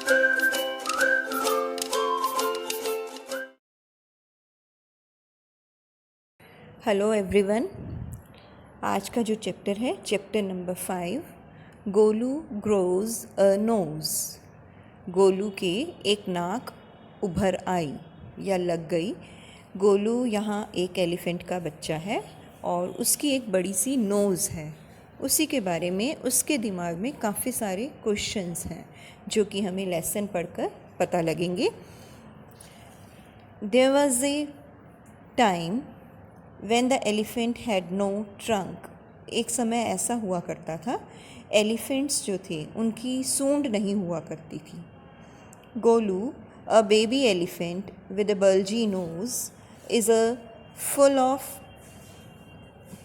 Hello everyone. आज का जो चैप्टर है चैप्टर नंबर 5, गोलू ग्रोज अ नोज़। गोलू के एक नाक उभर आई या लग गई। गोलू यहाँ एक एलिफेंट का बच्चा है और उसकी एक बड़ी सी नोज़ है। उसी के बारे में उसके दिमाग में काफ़ी सारे क्वेश्चंस हैं जो कि हमें लेसन पढ़कर पता लगेंगे। There was a time When the elephant had no trunk। एक समय ऐसा हुआ करता था एलिफेंट्स जो थे उनकी सूंड नहीं हुआ करती थी। गोलू अ baby elephant with a bulgy knows is a full of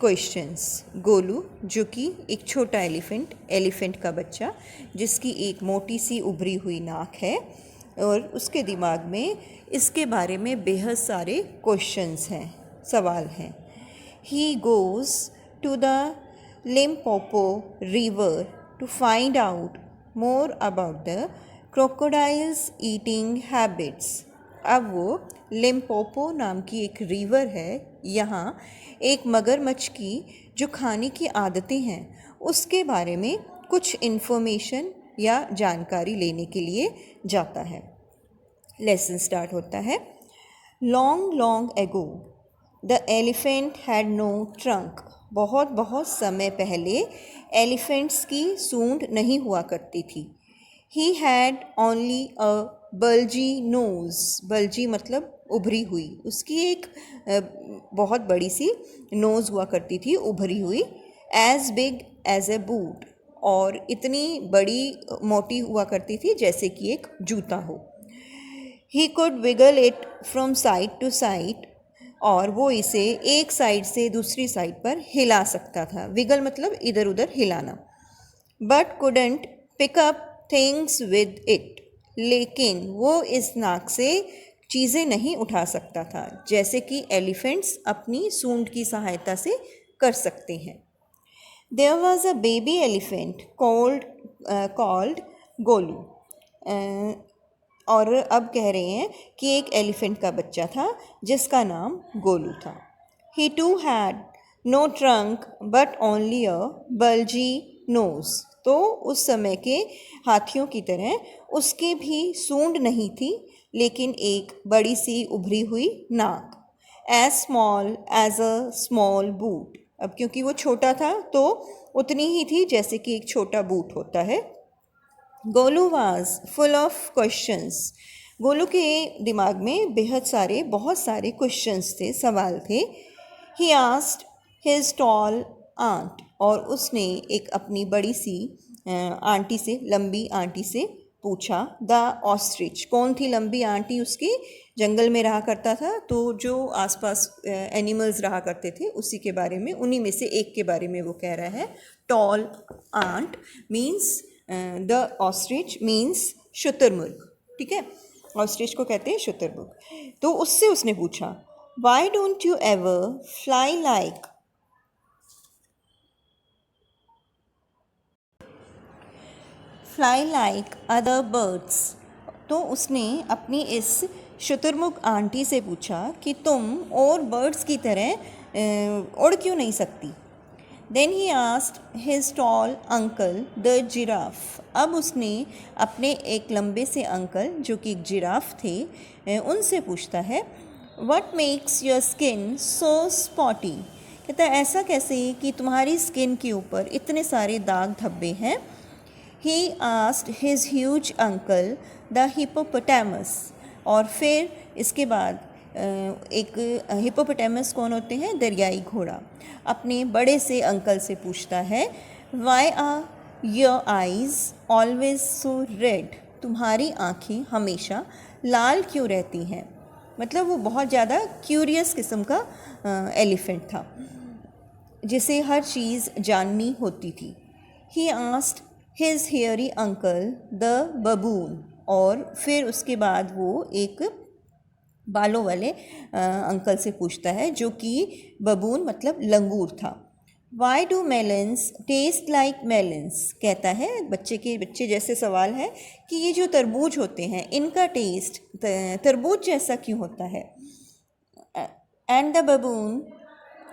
questions. Golu जो कि एक छोटा एलिफेंट का बच्चा जिसकी एक मोटी सी उभरी हुई नाक है और उसके दिमाग में इसके बारे में बेहद सारे क्वेश्चंस हैं, सवाल हैं। He goes to the Limpopo River to find out more about the crocodiles eating habits। अब वो लिम्पोपो नाम की एक रिवर है, यहाँ एक मगरमच्छ की जो खाने की आदतें हैं उसके बारे में कुछ इन्फॉर्मेशन या जानकारी लेने के लिए जाता है। लेसन स्टार्ट होता है। Long long ago the elephant had no trunk. बहुत बहुत समय पहले एलिफेंट्स की सूंड नहीं हुआ करती थी। He had only a bulgy nose. Bulgy मतलब उभरी हुई, उसकी एक बहुत बड़ी सी नोज़ हुआ करती थी, उभरी हुई। As big as a boot, और इतनी बड़ी मोटी हुआ करती थी जैसे कि एक जूता हो। He could wiggle it from side to side, और वो इसे एक साइड से दूसरी साइड पर हिला सकता था। विगल मतलब इधर उधर हिलाना। But couldn't pick up things with it. लेकिन वो इस नाक से चीज़ें नहीं उठा सकता था जैसे कि एलिफेंट्स अपनी सूंड की सहायता से कर सकते हैं। There was a baby elephant called Golu. और अब कह रहे हैं कि एक एलिफेंट का बच्चा था जिसका नाम गोलू था। He too had no trunk but only a bulgy nose. तो उस समय के हाथियों की तरह उसके भी सूंड नहीं थी लेकिन एक बड़ी सी उभरी हुई नाक। As small as a small boot. अब क्योंकि वो छोटा था तो उतनी ही थी जैसे कि एक छोटा बूट होता है। Golu was full of questions. Golu के दिमाग में बहुत सारे क्वेश्चंस थे, सवाल थे। He asked his tall aunt. और उसने एक अपनी बड़ी सी आंटी से, लंबी आंटी से पूछा। The ostrich. कौन थी लंबी आंटी? उसकी जंगल में रहा करता था तो जो आसपास एनिमल्स रहा करते थे उसी के बारे में, उन्हीं में से एक के बारे में वो कह रहा है। Tall aunt means the ostrich means शुतुरमुर्ग। ठीक है, ऑस्ट्रिच को कहते हैं शुतुरमुर्ग। तो उससे उसने पूछा, why don't you ever fly like other birds. तो उसने अपनी इस शुतुरमुर्ग आंटी से पूछा कि तुम और बर्ड्स की तरह उड़ क्यों नहीं सकती। Then he asked his tall uncle the giraffe। अब उसने अपने एक लंबे से अंकल जो कि एक जिराफ थे उनसे पूछता है, What makes your skin so spotty? कहता है ऐसा कैसे कि तुम्हारी स्किन के ऊपर इतने सारे दाग धब्बे हैं। He asked his huge uncle the hippopotamus। और फिर इसके बाद एक हिप्पोपोटामस कौन होते हैं? दरियाई घोड़ा। अपने बड़े से अंकल से पूछता है, why are your eyes always so red? तुम्हारी आँखें हमेशा लाल क्यों रहती हैं? मतलब वो बहुत ज़्यादा क्यूरियस किस्म का एलिफेंट था जिसे हर चीज़ जाननी होती थी। ही asked his hairy uncle the बबून। और फिर उसके बाद वो एक बालों वाले अंकल से पूछता है जो कि बबून मतलब लंगूर था। Why do melons taste like melons, कहता है बच्चे जैसे सवाल है कि ये जो तरबूज होते हैं इनका टेस्ट तरबूज जैसा क्यों होता है। And the बबून,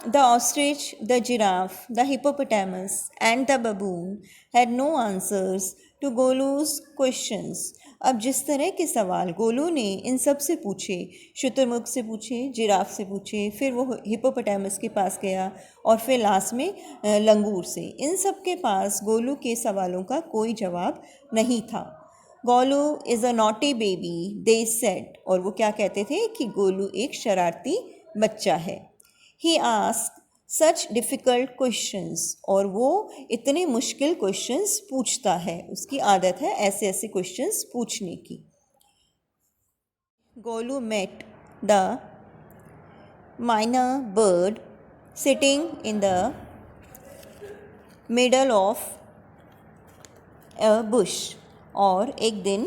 the ostrich, the giraffe, the hippopotamus, and the baboon had no answers to गोलू's questions। अब जिस तरह के सवाल गोलू ने इन सब से पूछे, शुतुरमुर्ग से पूछे, जिराफ से पूछे, फिर वो हिप्पोपोटामस के पास गया और फिर लास्ट में लंगूर से, इन सब के पास गोलू के सवालों का कोई जवाब नहीं था। Golu is a naughty baby they said, और वो क्या कहते थे कि गोलू एक शरारती बच्चा है। He asked such difficult questions, और वो इतने मुश्किल questions पूछता है, उसकी आदत है ऐसे ऐसे questions पूछने की। Golu met the myna bird sitting in the middle of a bush, और एक दिन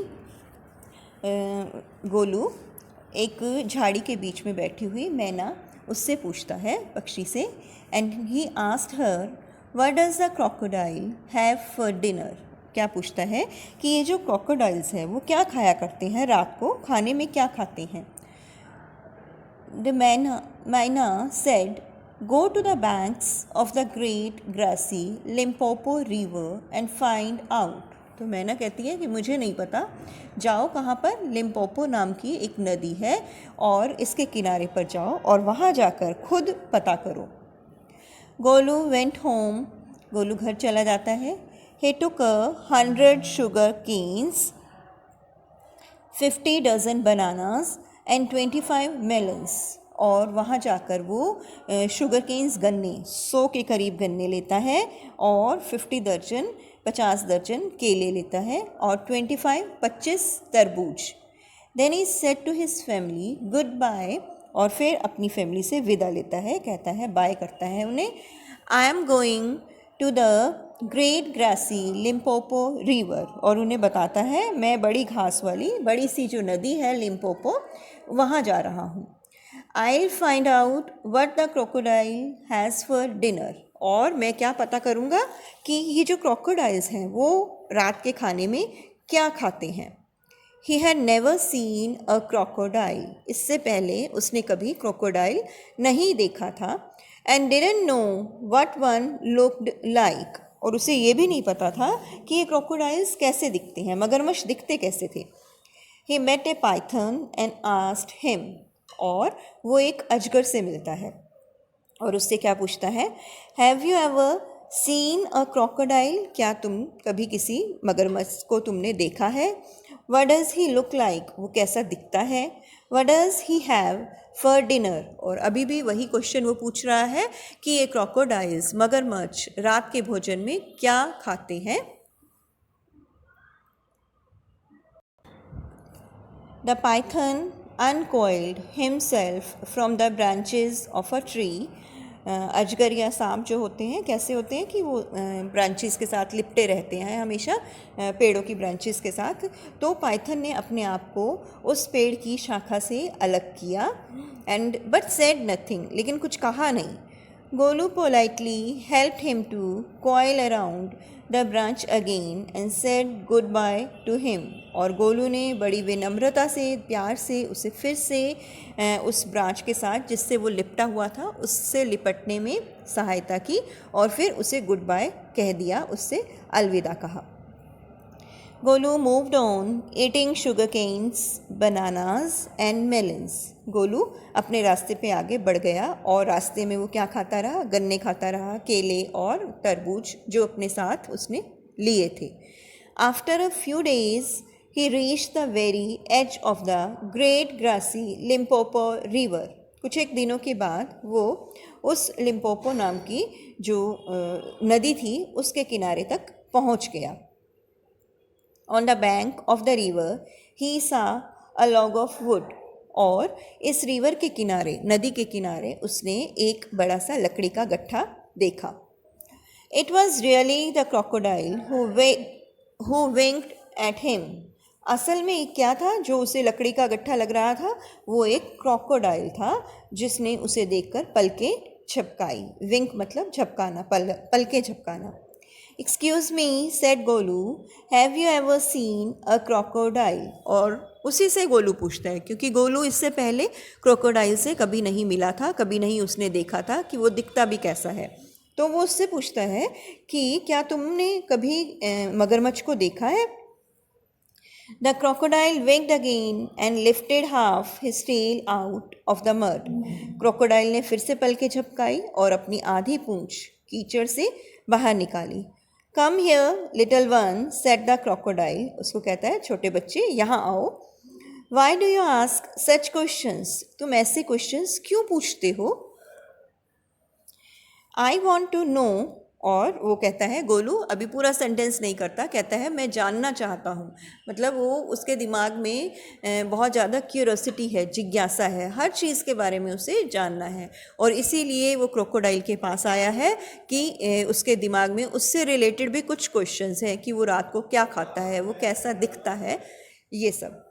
गोलू एक झाड़ी के बीच में बैठी हुई मैना उससे पूछता है, पक्षी से, and he asked her what does the crocodile have for dinner, क्या पूछता है कि ये जो क्रोकोडाइल्स हैं वो क्या खाया करते हैं, रात को खाने में क्या खाते हैं। The myna said go to the banks of the great grassy Limpopo river and find out. तो मैना कहती है कि मुझे नहीं पता, जाओ कहाँ पर, लिम्पोपो नाम की एक नदी है और इसके किनारे पर जाओ और वहाँ जाकर खुद पता करो। गोलू वेंट होम, गोलू घर चला जाता है। ही टुक 100 sugar canes, 50 dozen bananas and 25 melons, और वहाँ जाकर वो शुगर केन्स गन्ने 100 के करीब गन्ने लेता है और 50 दर्जन केले लेता है और 25 तरबूज। Then he said to his family goodbye, और फिर अपनी फैमिली से विदा लेता है, कहता है बाय करता है उन्हें। I am going to the great grassy Limpopo river, और उन्हें बताता है मैं बड़ी घास वाली बड़ी सी जो नदी है लिम्पोपो वहाँ जा रहा हूँ। I will find out what the crocodile has for dinner, और मैं क्या पता करूँगा कि ये जो क्रोकोडाइल्स हैं वो रात के खाने में क्या खाते हैं। He had never seen a crocodile, इससे पहले उसने कभी क्रोकोडाइल नहीं देखा था। And didn't know what one looked like, और उसे ये भी नहीं पता था कि ये क्रोकोडाइल्स कैसे दिखते हैं, मगरमच्छ दिखते कैसे थे। He met a python and asked him, और वो एक अजगर से मिलता है और उससे क्या पूछता है, have you ever seen a crocodile, क्या तुम कभी किसी मगरमच्छ को तुमने देखा है। What does he look like, वो कैसा दिखता है। What does he have for dinner, और अभी भी वही क्वेश्चन वो पूछ रहा है कि ये क्रोकोडाइल्स मगरमच्छ रात के भोजन में क्या खाते हैं। The Python uncoiled himself from the branches of a tree, अजगर या सांप जो होते हैं कैसे होते हैं कि वो ब्रांचेस के साथ लिपटे रहते हैं हमेशा, पेड़ों की ब्रांचेस के साथ। तो पाइथन ने अपने आप को उस पेड़ की शाखा से अलग किया, एंड बट सेड नथिंग, लेकिन कुछ कहा नहीं। Golu politely helped him to coil around the branch again and said goodbye to him, और गोलू ने बड़ी विनम्रता से प्यार से उसे फिर से उस ब्रांच के साथ जिससे वो लिपटा हुआ था उससे लिपटने में सहायता की और फिर उसे गुड बाय कह दिया, उससे अलविदा कहा। Golu moved on eating sugar canes bananas and melons, Golu अपने रास्ते पे आगे बढ़ गया और रास्ते में वो क्या खाता रहा, गन्ने खाता रहा, केले और तरबूज जो अपने साथ उसने लिए थे। After a few days he reached the very edge of the great grassy Limpopo river, कुछ एक दिनों के बाद वो उस लिम्पोपो नाम की जो नदी थी उसके किनारे तक पहुंच गया। On the bank of the river he saw a log of wood, और इस रिवर के किनारे, नदी के किनारे उसने एक बड़ा सा लकड़ी का गट्ठा देखा। It was really the crocodile who winked at him, असल में क्या था जो उसे लकड़ी का गट्ठा लग रहा था, वो एक क्रोकोडाइल था जिसने उसे देखकर पलकें झपकाई। विंक मतलब झपकाना, पलके झपकाना। Excuse me said Golu, have you ever seen a crocodile? और उसी से गोलू पूछता है, क्योंकि गोलू इससे पहले क्रोकोडाइल से कभी नहीं मिला था, कभी नहीं उसने देखा था कि वो दिखता भी कैसा है। तो वो उससे पूछता है कि क्या तुमने कभी मगरमच्छ को देखा है? The crocodile winked again and lifted half his tail out of the mud. Crocodile ने फिर से पलके झपकाई और अपनी आधी पूंछ कीचड़ से बाहर निकाली। Come here, little one, said the crocodile. उसको कहता है, छोटे बच्चे यहाँ आओ। Why do you ask such questions? तुम ऐसे क्वेश्चंस क्यों पूछते हो? I want to know। और वो कहता है, गोलू अभी पूरा सेंटेंस नहीं करता, कहता है मैं जानना चाहता हूँ। मतलब वो उसके दिमाग में बहुत ज़्यादा क्यूरोसिटी है, जिज्ञासा है, हर चीज़ के बारे में उसे जानना है। और इसीलिए वो क्रोकोडाइल के पास आया है कि उसके दिमाग में उससे रिलेटेड भी कुछ क्वेश्चंस हैं कि वो रात को क्या खाता है, वो कैसा दिखता है, ये सब।